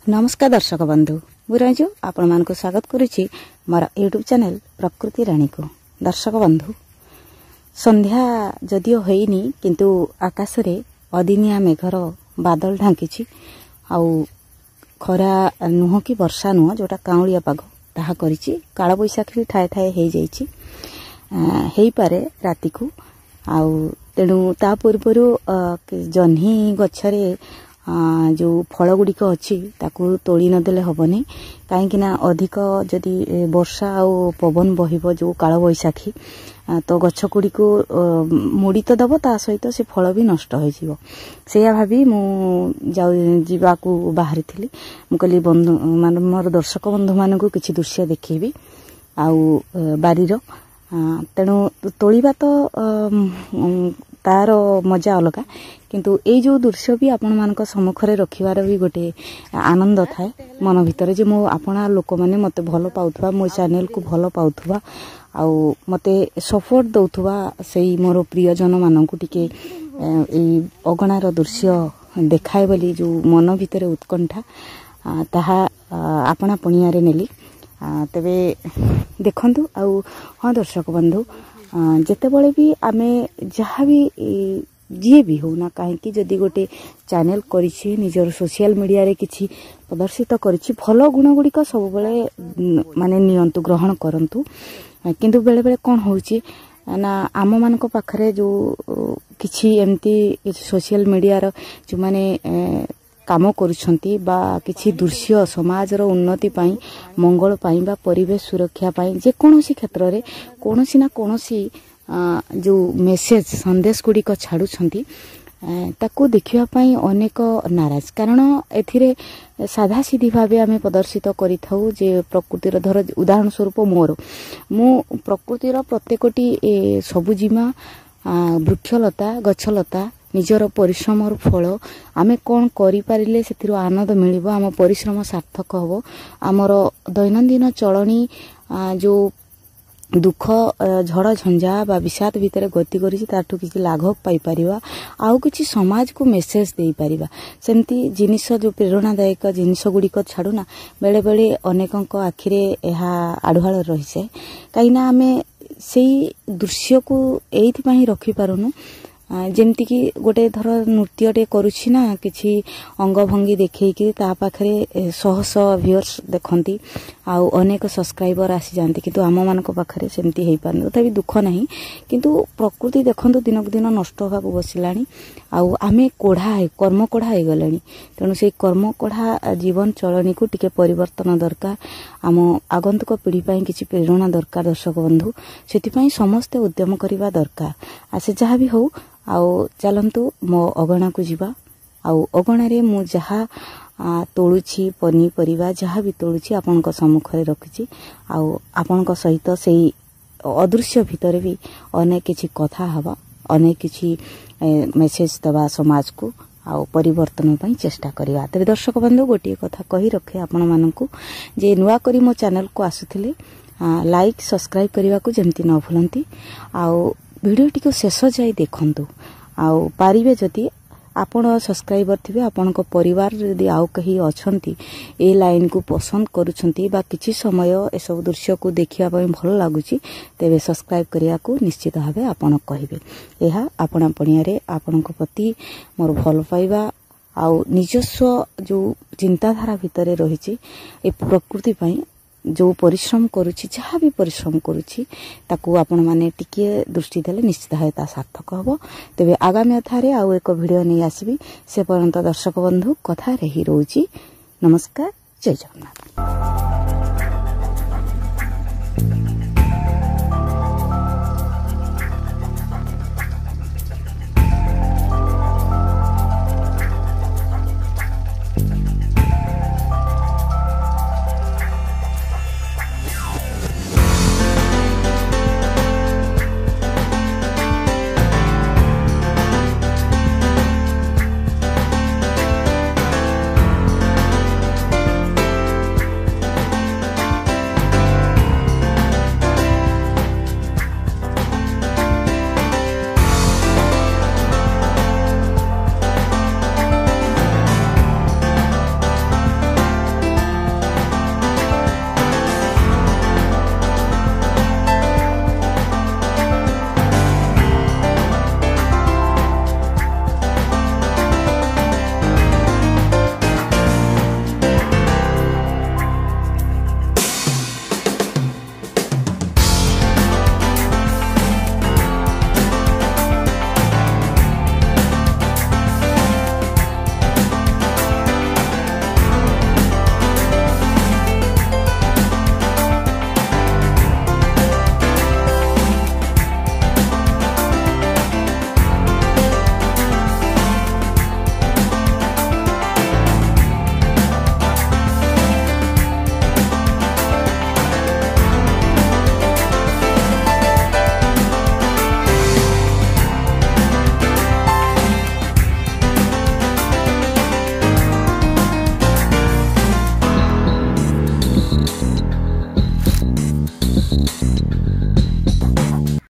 नमस्कार दर्शक बंधु बुरंजु आपण मानक स्वागत करुछि मोर यूट्यूब चैनल प्रकृति राणी को। दर्शक बंधु संध्या जदियो होइनी किंतु आकाश रे अदिनिया मेघर बादल ढांकी आउ खरा नुह कि वर्षा नुह जोटा काउलिया पाग ताहा करिछि। काळ बैशाखी ठाए ठाए हे जाइछि हेई पारे राति को आउ तेणु ता पूर्वरु जह्नी गछरे जो फल गुड़िक अच्छी ताकू तोड़ी नदेले हेनी कहीं अधिक जदि वर्षा आउ पवन बहिब जो काल बैशाखी तो गछ गुड़ी को मुड़ी तो दब ता सहित से फल भी नष्ट हो भाभी जावाकू बाहरी थी मुझे बंधु मान मोर दर्शक बंधु मान किसी दृश्य देखी आउ बारीर तेणु तोलिबा तो तार मजा अलग किंतु ए जो दृश्य भी आपण मानक सम्मुखरे रखिवार भी गोटे आनंद थाए मन भितर जे मो आपना लोक माने मते भलो पाउथबा मो चैनल को भलो पाउथबा आउ मते सपोर्ट दउथबा सेही मोर प्रियजन मानकु टिके ए अगणार दृश्य देखाए बोली जो मन भितर उत्कंठा ताहा आपना पणियारे नेली तबे देखंतु आउ हाँ दर्शक बंधु जेतेबेले भी आमे जहाँ भी जी भी हो ना कहीं जदि गोटे चैनल करिछि निजर सोशल मीडिया रे किछि प्रदर्शित करिछि भलो गुण गुड़िक सब बेले माने नियंतु ग्रहण करंतु किंतु बेले बेले कौन होउछि ना आम मानक पाखरे जो किछि एमती सोशल मीडिया रो जो माने काम करुछंती बा किछि दृश्य समाज रो उन्नति पाई मंगल पाई बा परिवेश सुरक्षा पाई जे कोनोसी क्षेत्र रे कोनोसी ना कोनोसी जो मेसेज संदेश गुड़ी को छाड़ुछंती ताकू देखिवा पाई अनेक नाराज कारण एथिरे साधा सीधी भावे आमे प्रदर्शित करिथाउ जे प्रकृतिर धर उदाहरण स्वरूप मोर मु प्रकृतिर प्रत्येकटी सबुजिमा वृक्षलता गछलता निजर परिश्रम फल आमे कौन करि पारिले सेथिरो आनंद मिलिबो आम परिश्रम सार्थक हबो आमर दैनंदिन चलनी जो दुख झड़ झंझा बा विषाद भितर गति करिछि ताठु किछि लाघव पाई परिबा आउ किछि समाज को मेसेज देई परिबा सेमती जिनिस जो प्रेरणादायक जिनिस गुडी को छाडुना बेले बेले अनेकंक आखिरे एहा आढुआळ रहिसे काईना आमे सेई दृश्य को एइथि पई रखि पारुनु जेमती कि गोटे धर नृत्यटे करुछि ना किछि अंग भंगी देखैकि ता पाखरे शह शह व्यूअर्स देखंती आउ अनेक सब्सक्राइबर आसी जानती किंतु आम मानक पाखरे सेमती हेई पारन तथापि दुख नहीं किंतु प्रकृति देखंतु दिन को दिन नष्ट होगा बसिलाणी आउ आमे कोढ़ा कर्म कोढ़ा हे गलाणी तेणु से कर्म कोढ़ा जीवन चलनी को टिके परिवर्तन दरकार आम आगंतुक पीढ़ी पई किछि प्रेरणा दरकार दर्शक बंधु सेति पई समस्त उद्यम करिवा दरकार आसे जहा भी हो आउ चलंतु मो अगणा को जीवा आउ अगणा रे मु जहा तोलुछि पनी परिवा जहा भी तोलुछि आपनक सम्मुखरे रखिछि आउ आपनक सहित सेही अदृश्य भितर भी अनेक किछि कथा हवा अनेक किछि मेसेज दबा समाज को आउ परिवर्तन पई चेष्टा करिवा। तबे दर्शक बंधु गोटे कथा कहि रखे आपण मानकु जे नुवा करी मो चैनल को आसुथिले लाइक सब्सक्राइब करिवा को जेमति न भूलंती आउ वीडियो टी को शेष जाई देखंतु आउ पारिबे जदि आपण सब्सक्राइबर थिबे आपण को परिवार यदि आउ कही अछंती ए लाइन को पसंद करूछंती बा किछि समय ए सब दृश्य को देखिया पई भल लागुची तेबे सब्सक्राइब करिया को निश्चित भाबे आपण कहिबे एहा आपण पणियारे आपण को प्रति मोर भल पाइबा आउ निजस्व जो चिंताधारा भितरे रहिछि ए प्रकृति पई जो परिश्रम करुछि जहाँ भी परिश्रम करुछि ताकू आपण माने टिके दृष्टि देले निश्चित भावे ता सार्थक हबो। तेबे आगामी अथारे आउ एक वीडियो नै आसीबी से पर्यंत दर्शक बंधु कथा रही रहउछि। नमस्कार, जय जगन्नाथ।